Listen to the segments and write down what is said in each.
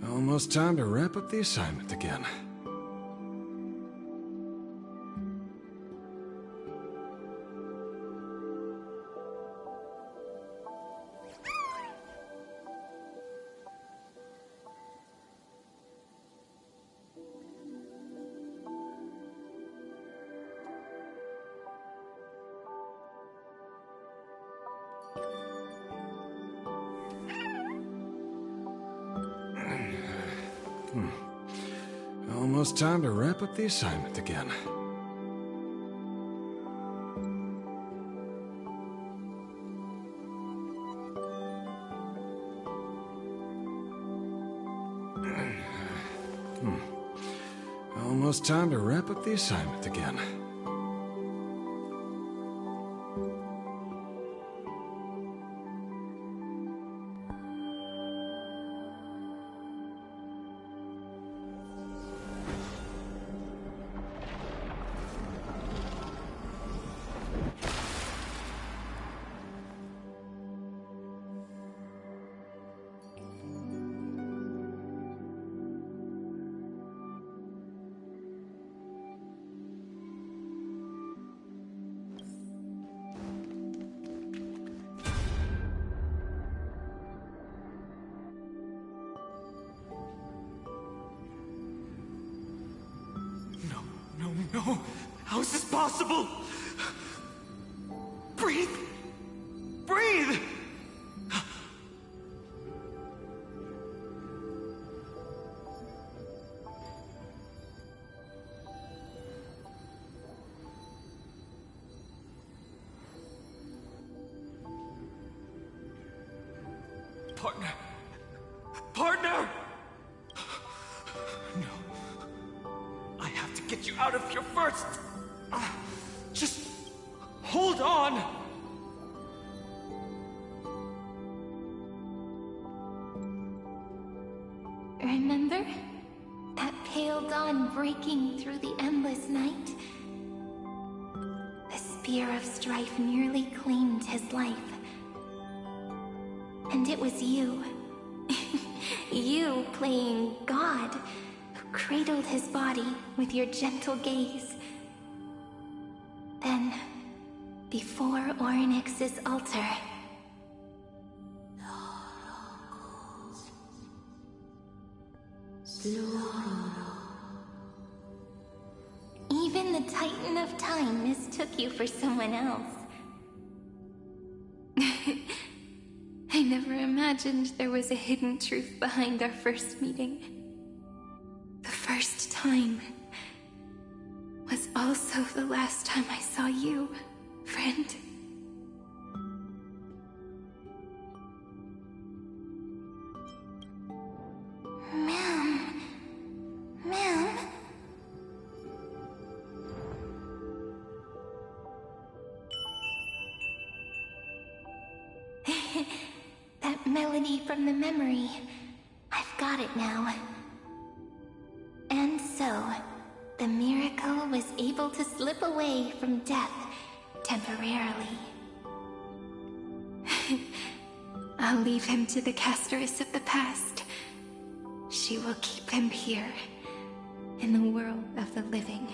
Almost time to wrap up the assignment again. Almost time to wrap up the assignment again. Almost time to wrap up the assignment again. No! How is this possible? Breathe! Breathe! Partner! Partner! No. I have to get you out of here first! Just hold on! Remember? That pale dawn breaking through the endless night? The spear of strife nearly claimed his life. And it was you. You playing God, who cradled his body with your gentle gaze. Then, before Orynyx's altar, even the Titan of Time mistook you for someone else. I never imagined there was a hidden truth behind our first meeting. The first time was also the last time I saw you, friend. Ma'am. That melody from the memory. I've got it now. And so, the miracle was able to slip away from death temporarily. I'll leave him to the casteress of the past. She will keep him here, in the world of the living.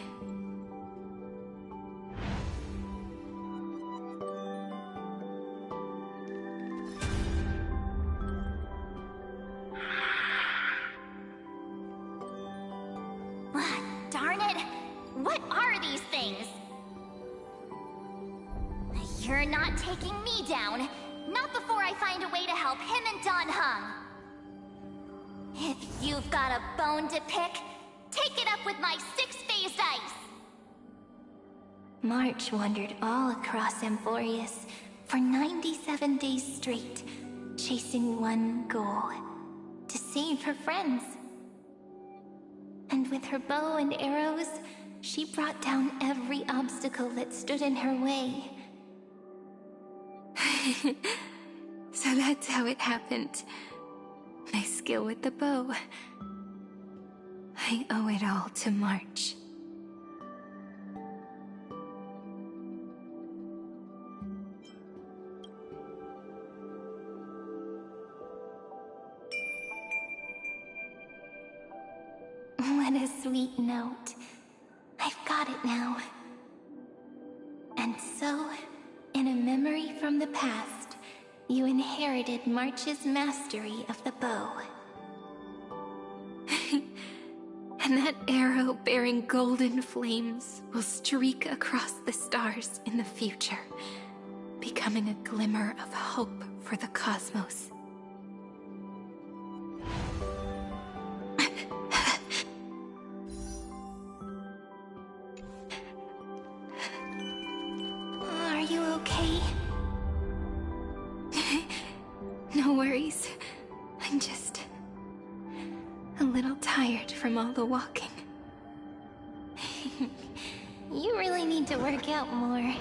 Darn it! What are these things? You're not taking me down. Not before I find a way to help him and Don Hung. If you've got a bone to pick, take it up with my six-phased ice! March wandered all across Amphoreus for 97 days straight, chasing one goal: to save her friends. And with her bow and arrows, she brought down every obstacle that stood in her way. So that's how it happened. My skill with the bow. I owe it all to March. What a sweet note. I've got it now. And so, in a memory from the past, you inherited March's mastery of the bow. And that arrow bearing golden flames will streak across the stars in the future, becoming a glimmer of hope for the cosmos. Are you okay? No worries. I'm just a little tired from all the walking. You really need to work out more.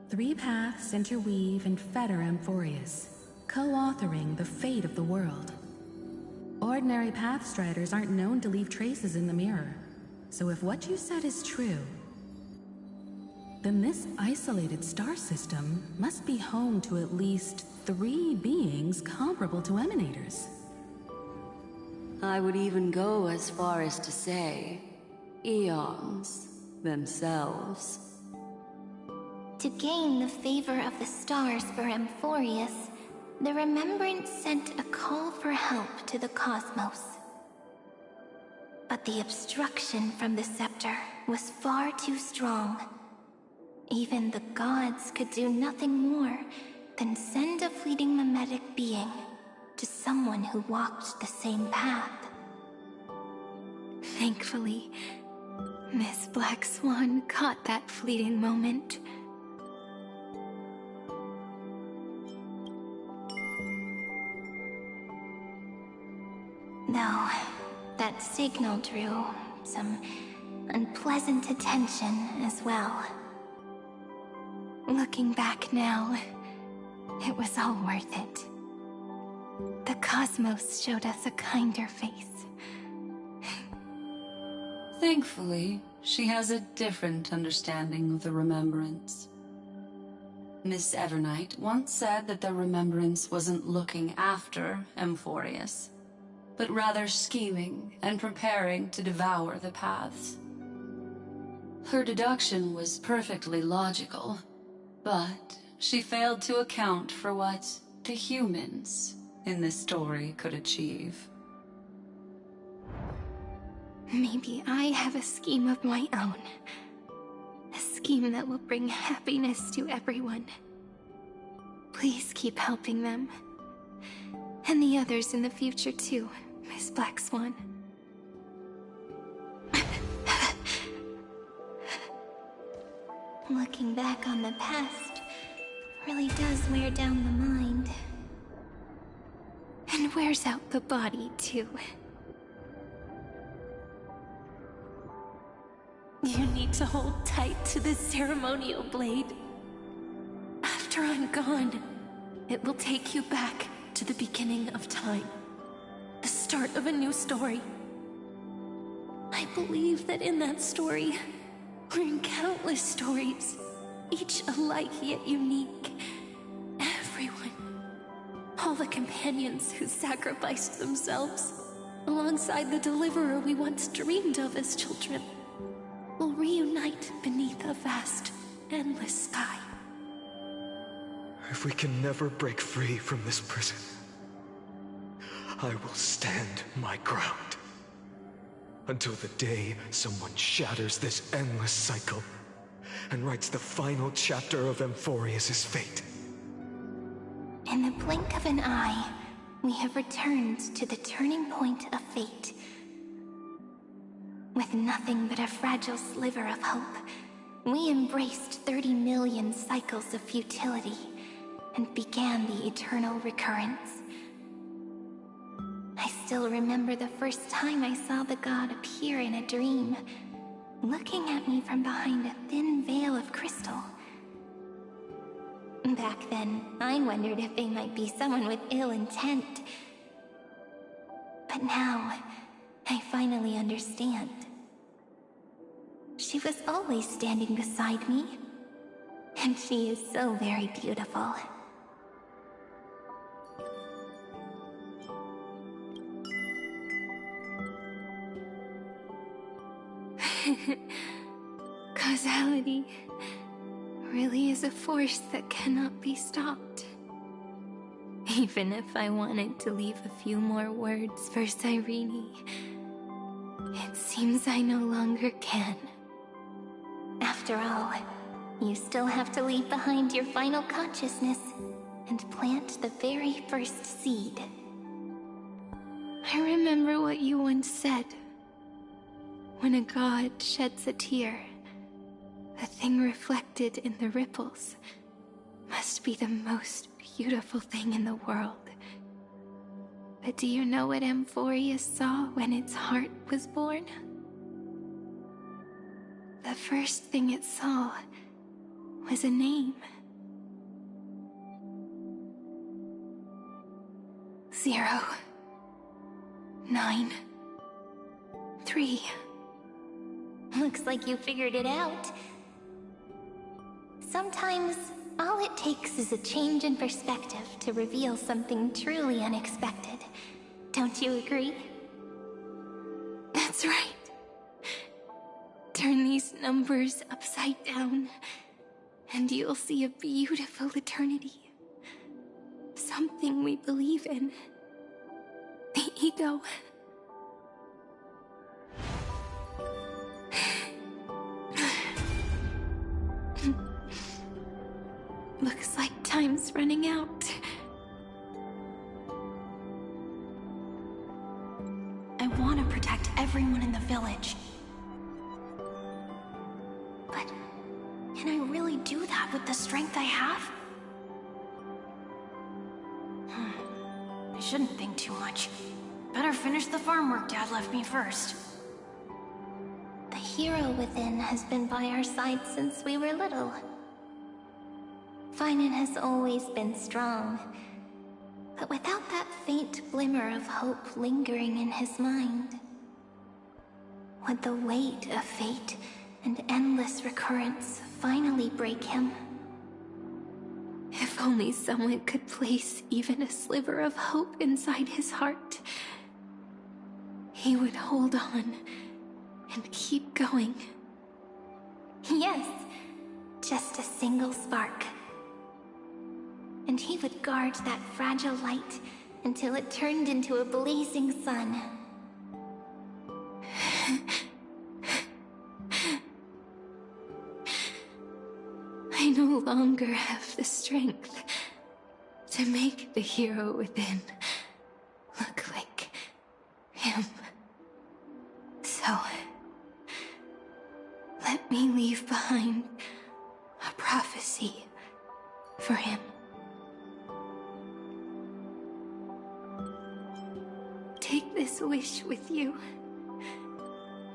Three paths interweave and fetter Amphoreus, co-authoring the fate of the world. Ordinary pathstriders aren't known to leave traces in the mirror, so if what you said is true, then this isolated star system must be home to at least 3 beings comparable to Emanators. I would even go as far as to say, eons themselves. To gain the favor of the stars for Amphoreus, the Remembrance sent a call for help to the cosmos. But the obstruction from the scepter was far too strong. Even the gods could do nothing more than send a fleeting mimetic being to someone who walked the same path. Thankfully, Miss Black Swan caught that fleeting moment. Though, that signal drew some unpleasant attention as well. Looking back now, it was all worth it. The cosmos showed us a kinder face. Thankfully, she has a different understanding of the Remembrance. Miss Evernight once said that the Remembrance wasn't looking after Amphoreus, but rather scheming and preparing to devour the paths. Her deduction was perfectly logical, but she failed to account for what the humans in this story could achieve. Maybe I have a scheme of my own. A scheme that will bring happiness to everyone. Please keep helping them. And the others in the future too, Miss Black Swan. Looking back on the past really does wear down the mind. And wears out the body too. You need to hold tight to this ceremonial blade. After I'm gone, it will take you back to the beginning of time. The start of a new story. I believe that in that story, or in countless stories, each alike yet unique, everyone, all the companions who sacrificed themselves, alongside the deliverer we once dreamed of as children, will reunite beneath a vast, endless sky. If we can never break free from this prison, I will stand my ground. Until the day someone shatters this endless cycle and writes the final chapter of Amphoreus' fate. In the blink of an eye, we have returned to the turning point of fate. With nothing but a fragile sliver of hope, we embraced 30 million cycles of futility and began the eternal recurrence. I still remember the first time I saw the god appear in a dream, looking at me from behind a thin veil of crystal. Back then, I wondered if they might be someone with ill intent. But now, I finally understand. She was always standing beside me, and she is so very beautiful. melody really is a force that cannot be stopped. Even if I wanted to leave a few more words for Cyrene, it seems I no longer can. After all, you still have to leave behind your final consciousness and plant the very first seed. I remember what you once said. When a god sheds a tear, the thing reflected in the ripples must be the most beautiful thing in the world. But do you know what Amphoreus saw when its heart was born? The first thing it saw was a name. 0, 9, 3. Looks like you figured it out. Sometimes, all it takes is a change in perspective to reveal something truly unexpected. Don't you agree? That's right. Turn these numbers upside down, and you'll see a beautiful eternity. Something we believe in. The ego. Looks like time's running out. I want to protect everyone in the village. But can I really do that with the strength I have? I shouldn't think too much. Better finish the farm work Dad left me first. The hero within has been by our side since we were little. Finan has always been strong, but without that faint glimmer of hope lingering in his mind, would the weight of fate and endless recurrence finally break him? If only someone could place even a sliver of hope inside his heart, he would hold on and keep going. Yes, just a single spark. And he would guard that fragile light until it turned into a blazing sun. I no longer have the strength to make the hero within look like him. So, let me leave behind a prophecy for him. Take this wish with you.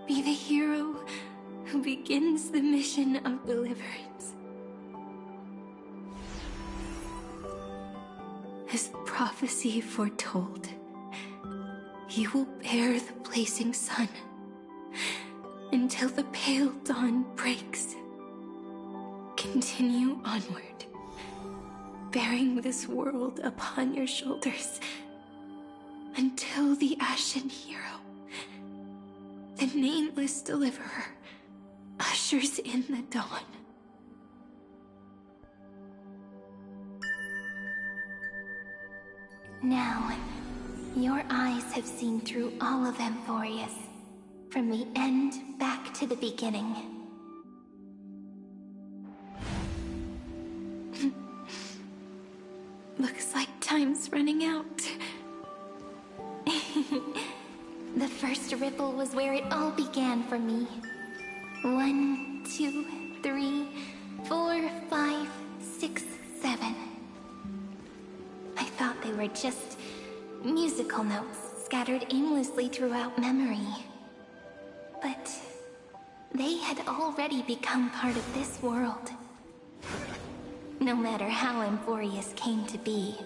Be the hero who begins the mission of deliverance. As the prophecy foretold, you will bear the blazing sun until the pale dawn breaks. Continue onward, bearing this world upon your shoulders until the Ashen Hero, the nameless deliverer, ushers in the dawn. Now, your eyes have seen through all of Amphoreus, from the end back to the beginning. Looks like time's running out. The first ripple was where it all began for me. 1, 2, 3, 4, 5, 6, 7. I thought they were just musical notes scattered aimlessly throughout memory. But they had already become part of this world. No matter how Amphoreus came to be,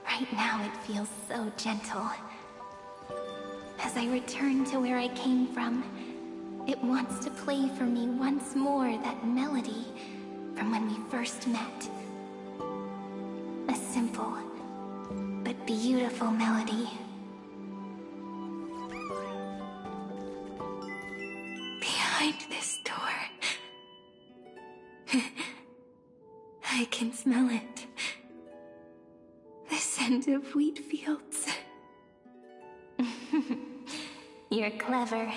right now it feels so gentle. As I return to where I came from, it wants to play for me once more that melody from when we first met. A simple, but beautiful melody. Behind this door I can smell it. The scent of wheat fields. You're clever.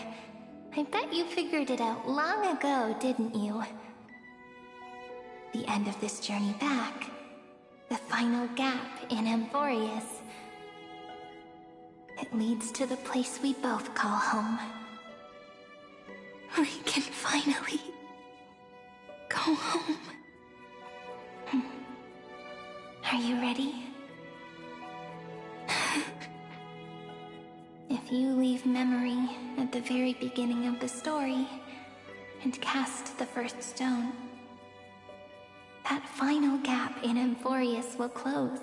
I bet you figured it out long ago, didn't you? The end of this journey back. The final gap in Amphoreus. It leads to the place we both call home. We can finally go home. Are you ready? If you leave memory at the very beginning of the story and cast the first stone, that final gap in Amphoreus will close.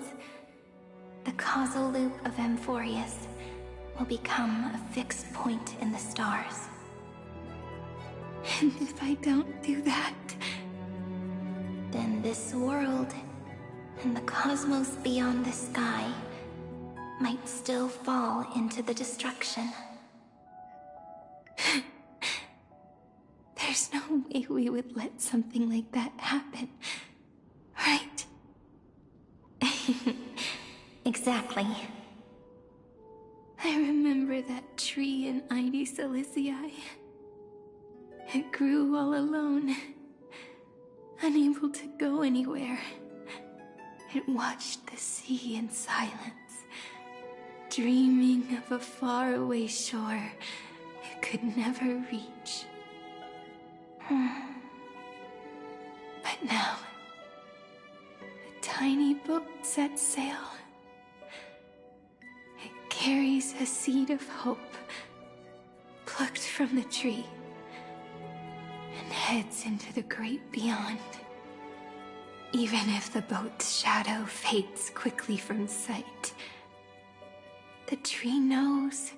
The causal loop of Amphoreus will become a fixed point in the stars. And if I don't do that, then this world and the cosmos beyond the sky might still fall into the destruction. There's no way we would let something like that happen, right? Exactly. I remember that tree in Silicii. It grew all alone, unable to go anywhere. It watched the sea in silence, dreaming of a faraway shore it could never reach. But now, a tiny boat sets sail. It carries a seed of hope, plucked from the tree, and heads into the great beyond. Even if the boat's shadow fades quickly from sight, the tree knows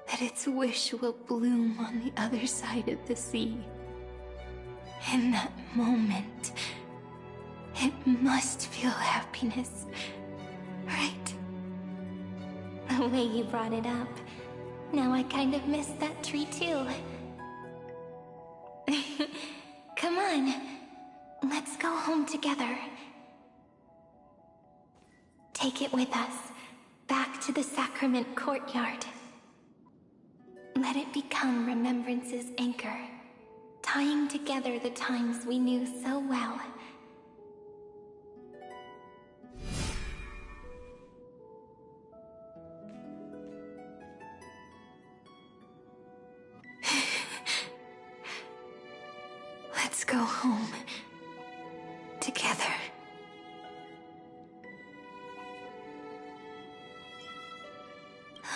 that its wish will bloom on the other side of the sea. In that moment, it must feel happiness, right? The way you brought it up, now I kind of miss that tree too. Come on, let's go home together. Take it with us, back to the sacrament courtyard. Let it become Remembrance's anchor, tying together the times we knew so well. Let's go home together.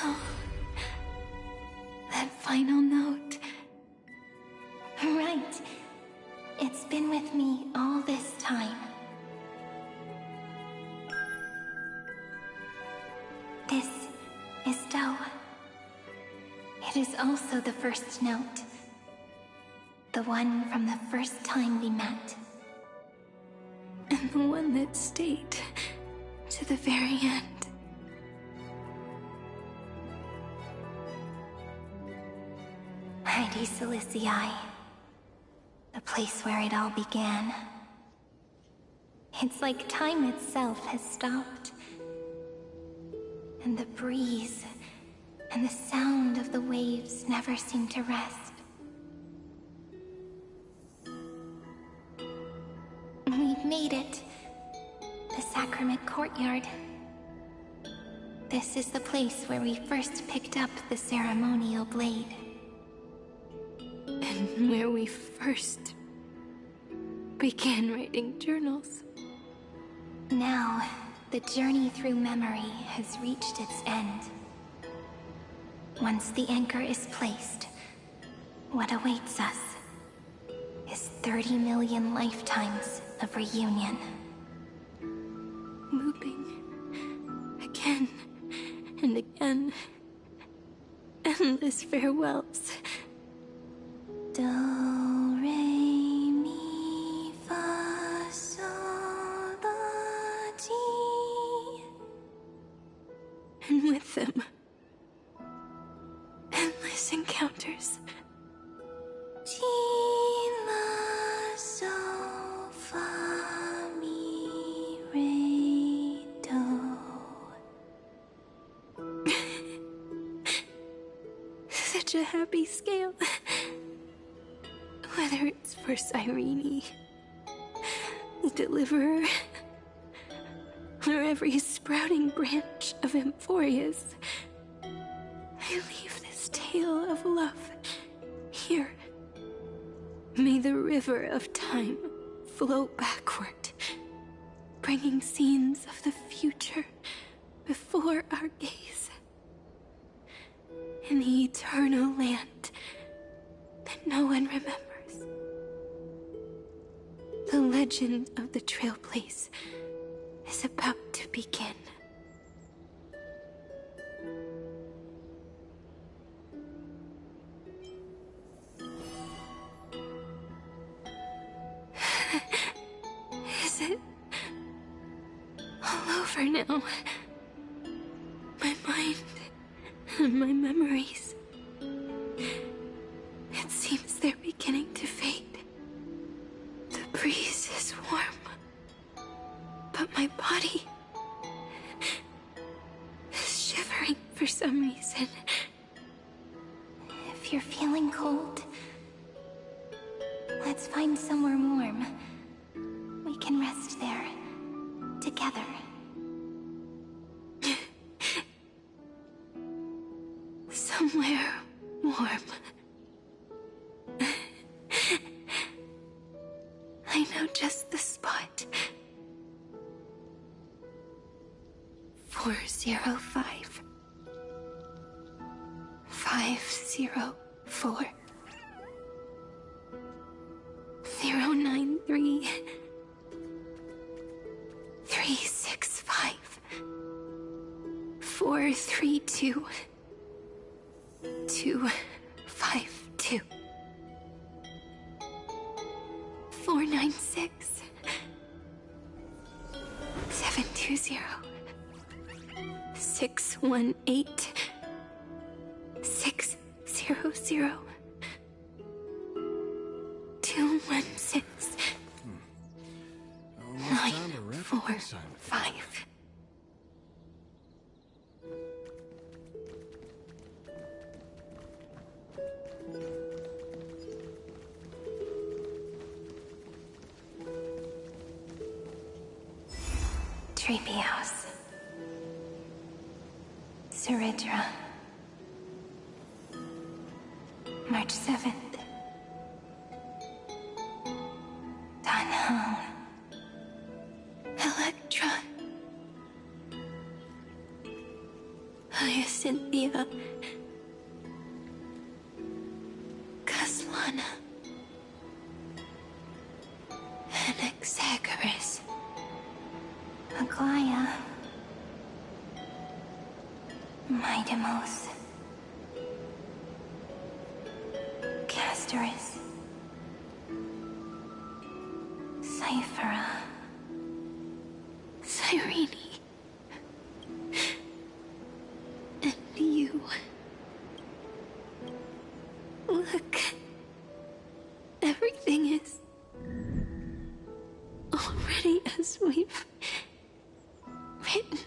Oh, that final note. Right. It's been with me all this time. This is Doe. It is also the first note. The one from the first time we met. And the one that stayed to the very end. Silicii. The place where it all began. It's like time itself has stopped. And the breeze and the sound of the waves never seem to rest. We've made it. The sacrament courtyard. This is the place where we first picked up the ceremonial blade. And where we first began writing journals. Now, the journey through memory has reached its end. Once the anchor is placed, what awaits us is 30 million lifetimes of reunion. Looping again and again. Endless farewells. Do, re, mi, fa, sol, la, ti. And with them, endless encounters. Ti, la, sol. such a happy scale. Whether it's for Cyrene, the Deliverer, or every sprouting branch of Amphoreus, I leave this tale of love here. May the river of time flow backward, bringing scenes of the future before our gaze. In the eternal land that no one remembers. The legend of the Trailblaze is about to begin. Is it all over now? My mind and my memories. It seems they're beginning to fade. The breeze is warm, but my body is shivering for some reason. If you're feeling cold, let's find somewhere warm. We can rest there, together. Somewhere warm. I know just the spot. 405. 504. 093. 365. 432. 252. 496. 720. 618. 600. 216. Almost time to wrap up this assignment. 5. Treehouse. Seridra. March 7th. Danhong. Electra. Hyacinthia. Caslana. Anaxagoras. Aglaya. Midemos. Castorus. Cyphera. Cyrene. And you. Look. Everything is already as we've written.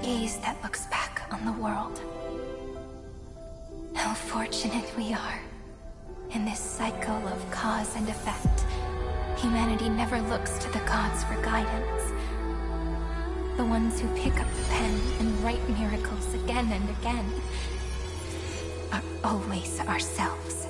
Gaze that looks back on the world. How fortunate we are. In this cycle of cause and effect, humanity never looks to the gods for guidance. The ones who pick up the pen and write miracles again and again are always ourselves.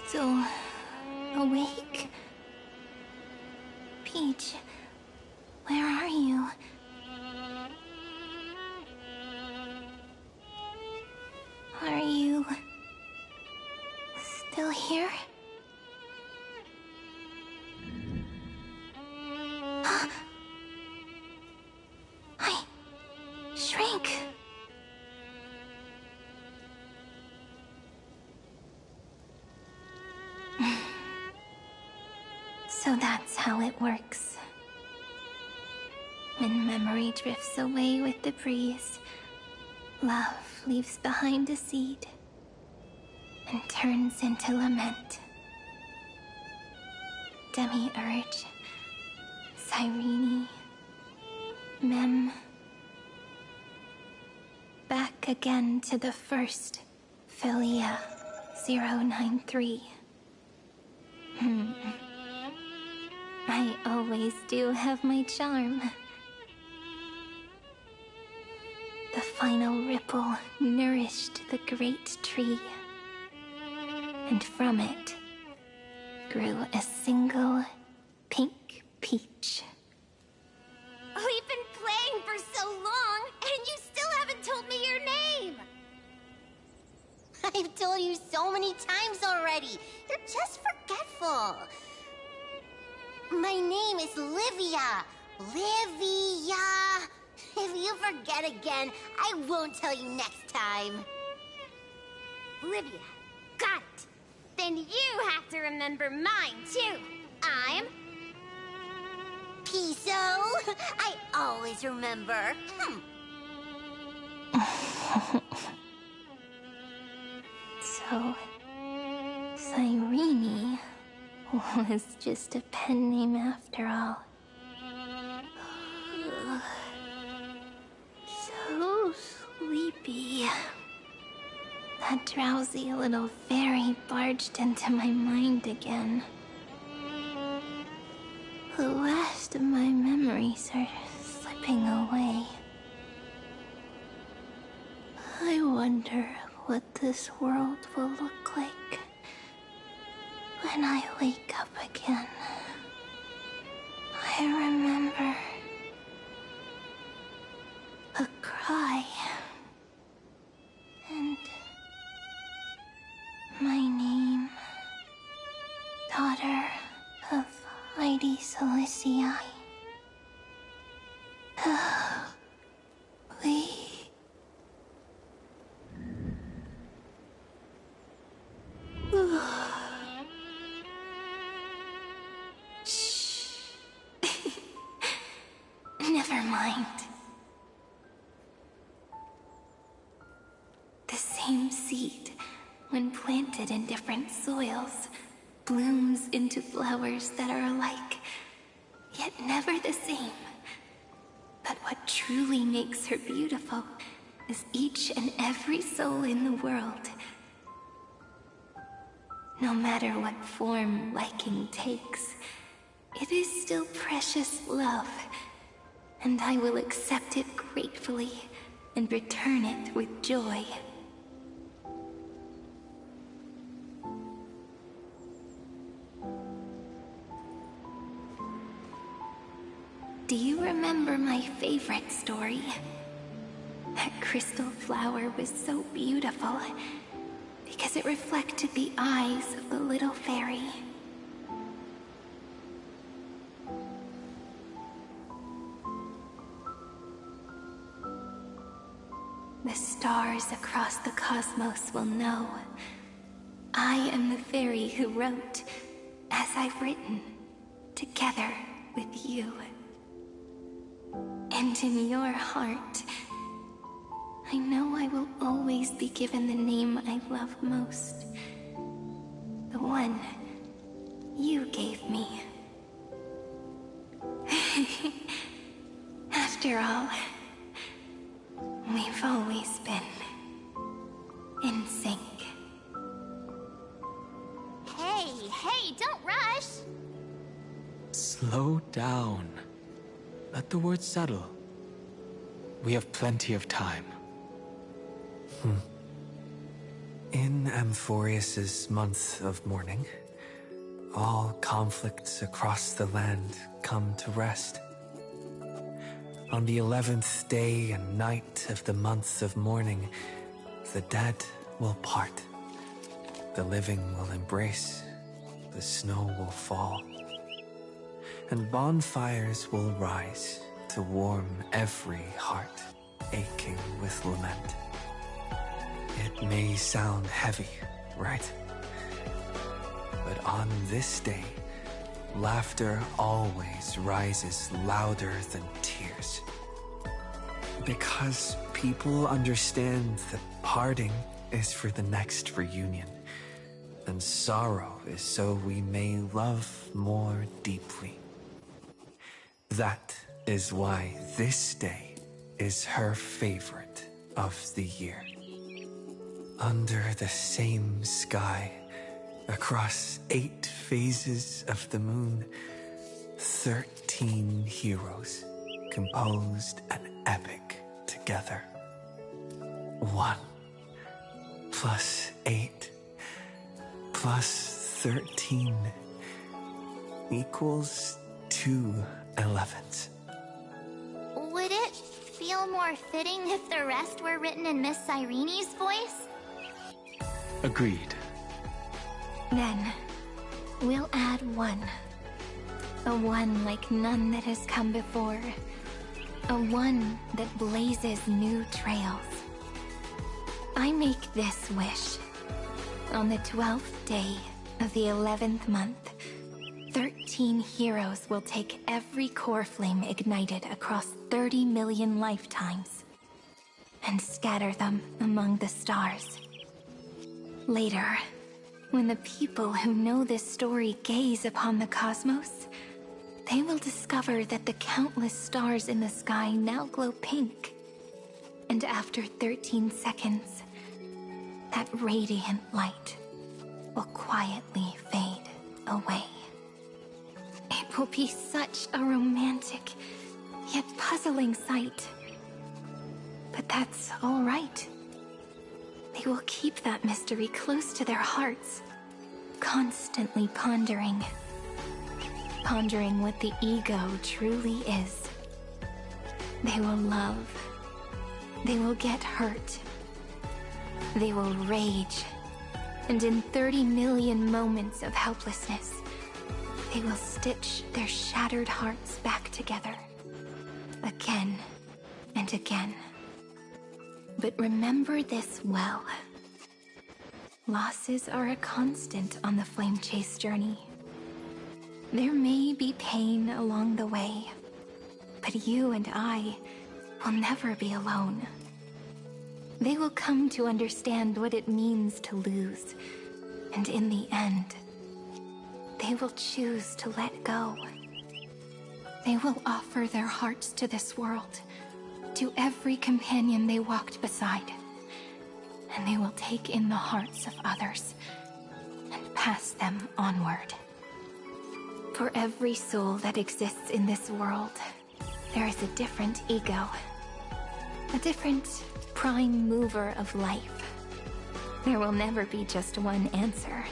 Still awake? Peach, where are you? still here? I shrank. So that's how it works. When memory drifts away with the breeze, love leaves behind a seed and turns into lament. Demiurge, Cyrene, Mem. Back again to the first Philia 093. I always do have my charm. The final ripple nourished the great tree, and from it grew a single pink peach. We've been playing for so long, and you still haven't told me your name! I've told you so many times already. You're just forgetful. My name is Livia. Livia. If you forget again, I won't tell you next time. Livia, got it. Then you have to remember mine, too. I'm... Piso. I always remember. So, Cyrene was just a pen name after all. So sleepy. That drowsy little fairy barged into my mind again. The last of my memories are slipping away. I wonder what this world will look like when I wake up again. I remember a cry and my name, daughter of Lady Celestii. Shh. Never mind. The same seed, when planted in different soils, blooms into flowers that are alike, yet never the same. But what truly makes her beautiful is each and every soul in the world. No matter what form liking takes, it is still precious love, and I will accept it gratefully and return it with joy. Do you remember my favorite story? That crystal flower was so beautiful because it reflected the eyes of the little fairy. The stars across the cosmos will know I am the fairy who wrote, as I've written, together with you. And in your heart, I know I will always be given the name I love most. The one you gave me. After all, we've always been in sync. Hey, don't rush! Slow down. Let the words settle. We have plenty of time. In Amphoreus's month of mourning, all conflicts across the land come to rest. On the 11th day and night of the month of mourning, the dead will part. the living will embrace, the snow will fall, and bonfires will rise to warm every heart aching with lament. It may sound heavy, right? But on this day, laughter always rises louder than tears. Because people understand that parting is for the next reunion, and sorrow is so we may love more deeply. That is why this day is her favorite of the year. Under the same sky, across 8 phases of the moon, 13 heroes composed an epic together. 1 plus 8 plus 13 equals 2 11s. Would it feel more fitting if the rest were written in Miss Cyrene's voice? Agreed. Then, we'll add 1. A 1 like none that has come before. A 1 that blazes new trails. I make this wish. On the 12th day of the 11th month, 13 heroes will take every core flame ignited across 30 million lifetimes and scatter them among the stars. Later, when the people who know this story gaze upon the cosmos, they will discover that the countless stars in the sky now glow pink. And after 13 seconds, that radiant light will quietly fade away. It will be such a romantic, yet puzzling sight. But that's all right. They will keep that mystery close to their hearts, constantly pondering what the ego truly is. They will love. They will get hurt. They will rage. And in 30 million moments of helplessness, they will stitch their shattered hearts back together. Again and again. But remember this well. Losses are a constant on the flame chase journey. There may be pain along the way, but you and I will never be alone. They will come to understand what it means to lose, and in the end, they will choose to let go. They will offer their hearts to this world, to every companion they walked beside, and they will take in the hearts of others and pass them onward. For every soul that exists in this world, there is a different ego, a different prime mover of life. There will never be just one answer,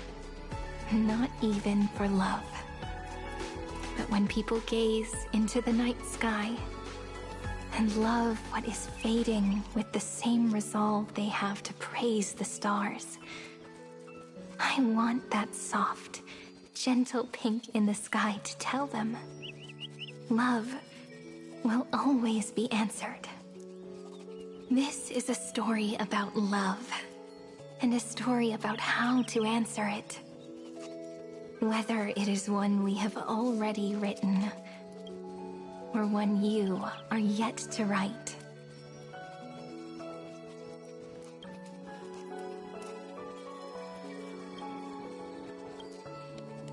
not even for love. But when people gaze into the night sky and love what is fading with the same resolve they have to praise the stars, I want that soft, gentle pink in the sky to tell them love will always be answered. This is a story about love, and a story about how to answer it. Whether it is one we have already written, or one you are yet to write.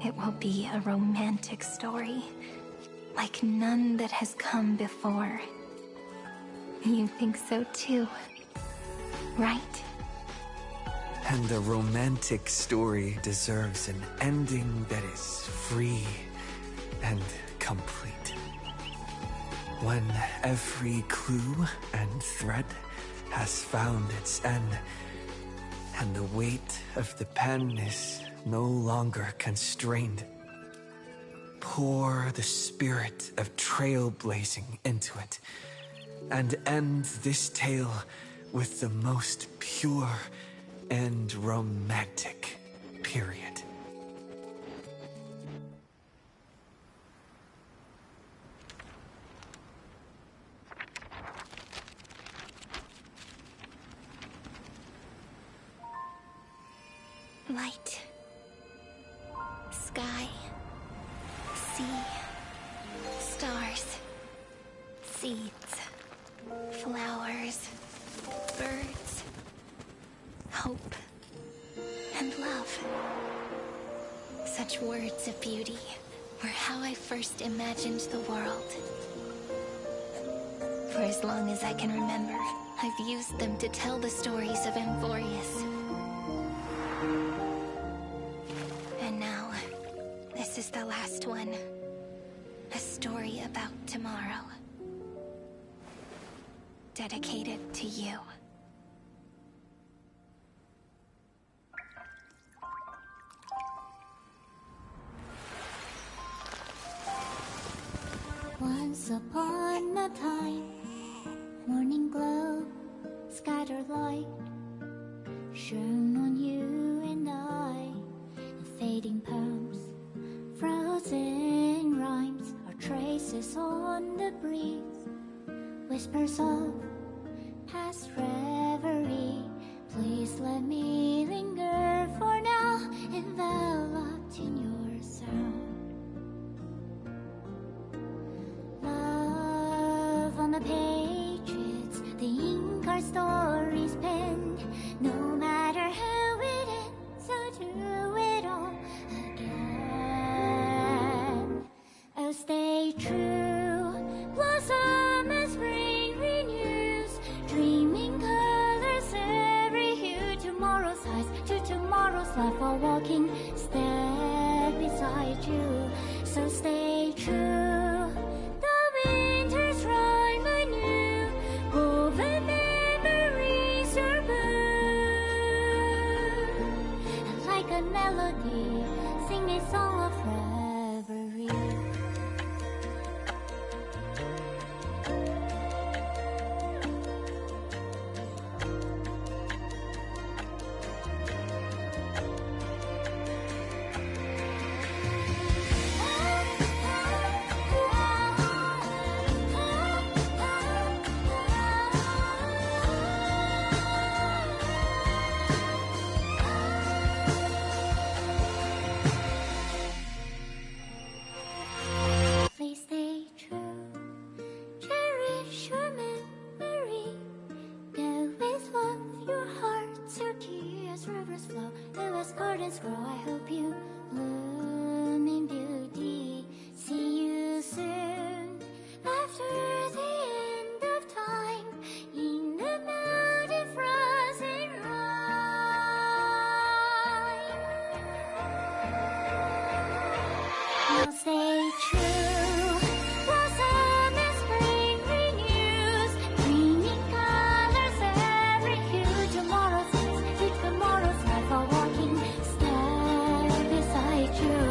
It will be a romantic story, like none that has come before. You think so too, right? And the romantic story deserves an ending that is free and complete. When every clue and thread has found its end, and the weight of the pen is no longer constrained, pour the spirit of trailblazing into it, and end this tale with the most pure and romantic period. Light. Sky. Sea. Stars. Seeds. Flowers. Birds. Hope. And love. Such words of beauty were how I first imagined the world. For as long as I can remember, I've used them to tell the stories of Amphoreus. And now, this is the last one. A story about tomorrow. Dedicated to you. Once upon a time, morning glow, scattered light, shone on you and I, and fading poems, frozen rhymes, are traces on the breeze, whispers of past reverie. Please let me linger for now, enveloped in your sound. On the pages, the ink our stories penned. No matter how it ends, I'll do it all again. Oh, stay true, blossom as spring renews, dreaming colors every hue. Tomorrow's eyes to tomorrow's life, while walking step beside you. So stay true. Melody, sing a song of reverie. Gardens grow, I hope you bloom in beauty. See you soon, after the end of time, in the mountain frozen rime. Now stay true, blossom as spring renews, dreaming colors every hue. Tomorrow's life, to tomorrow's life, I'll walking beside you.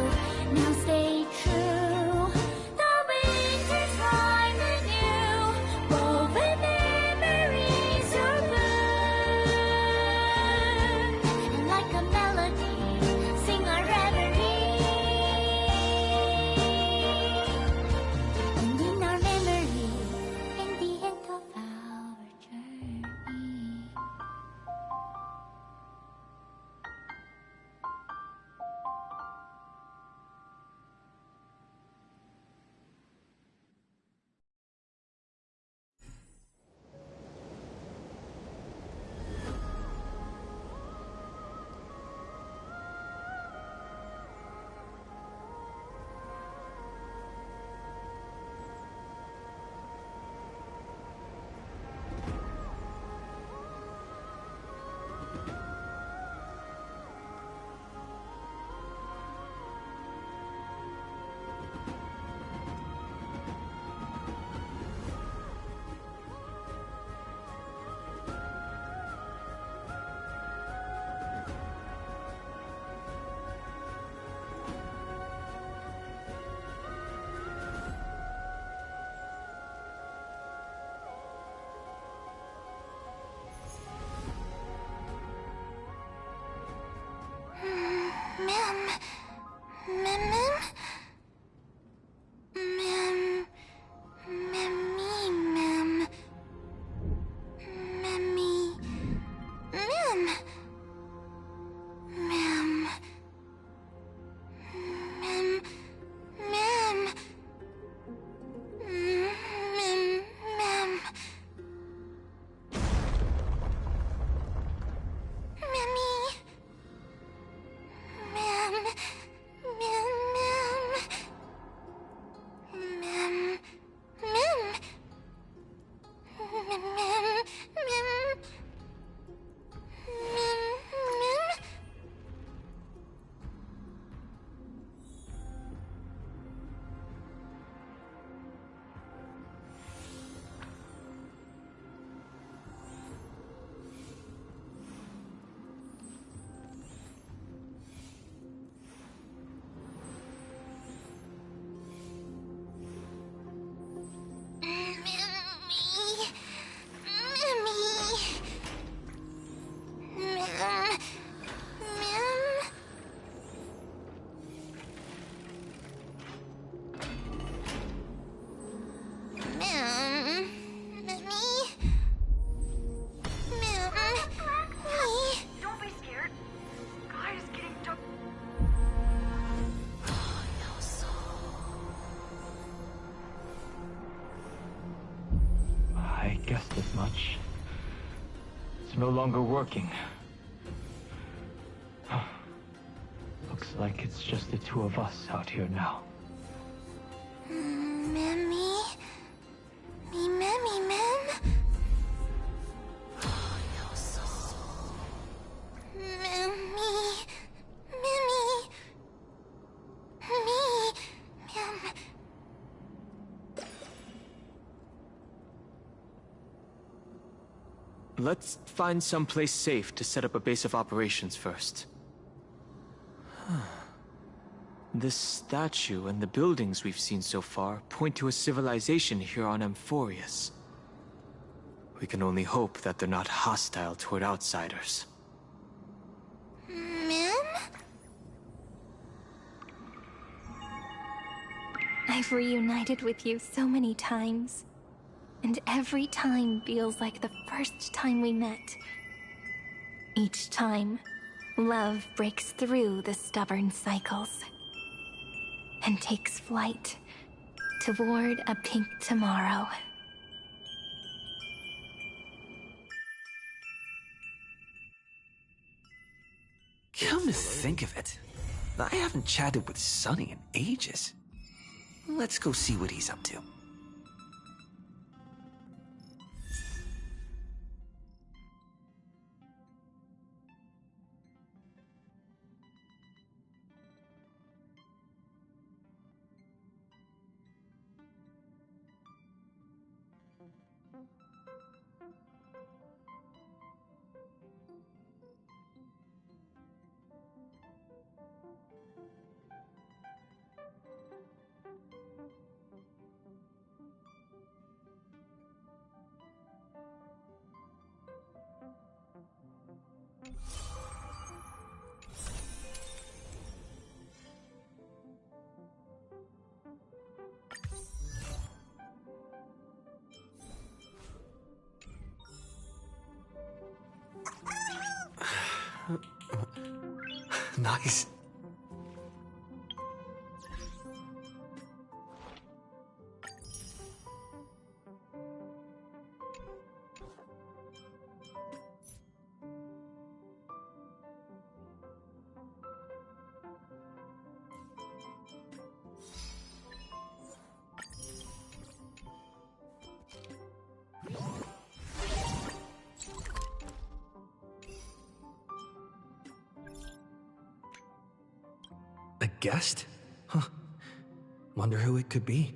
no longer working. Looks like it's just the two of us out here now. Memmy? Me, Memmy, Mem? Memmy. Memmy. Me. Mem. Let's find someplace safe to set up a base of operations first. This statue and the buildings we've seen so far point to a civilization here on Amphoreus. We can only hope that they're not hostile toward outsiders. Mem? I've reunited with you so many times. And every time feels like the first time we met. Each time, love breaks through the stubborn cycles and takes flight toward a pink tomorrow. Come to think of it, I haven't chatted with Sonny in ages. Let's go see what he's up to. Nice. A guest? Huh. Wonder who it could be.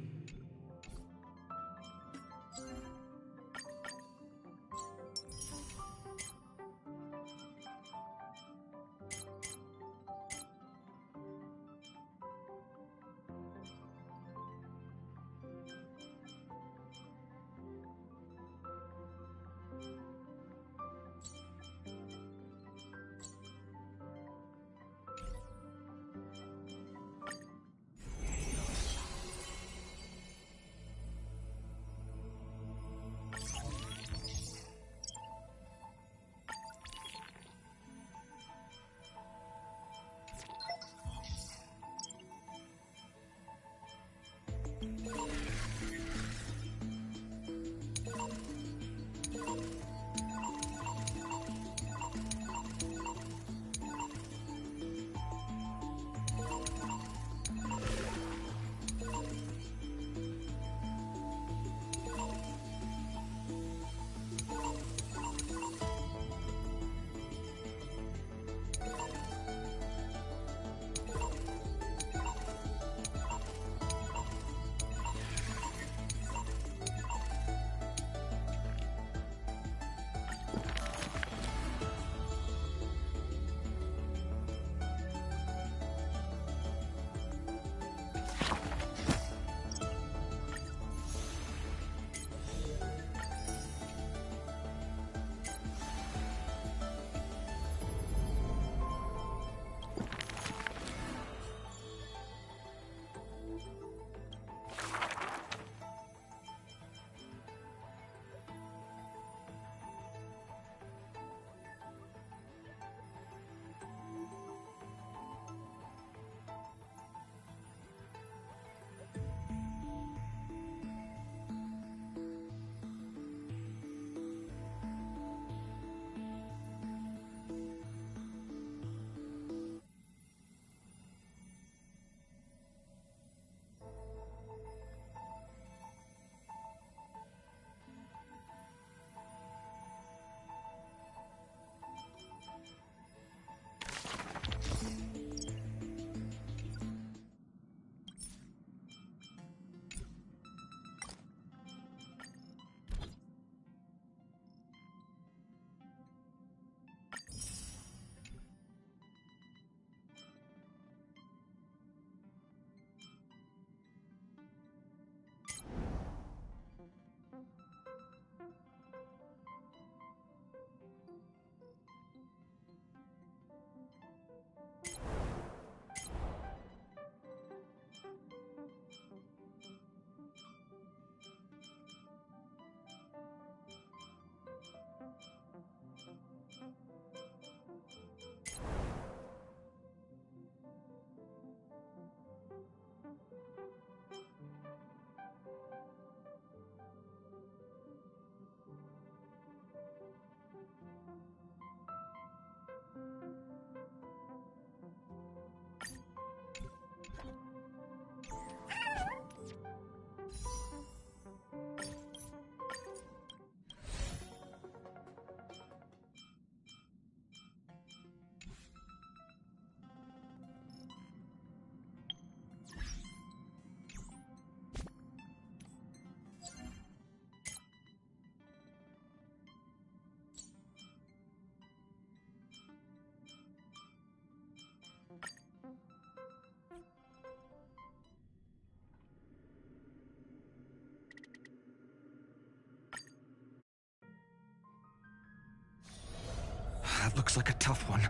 looks like a tough one.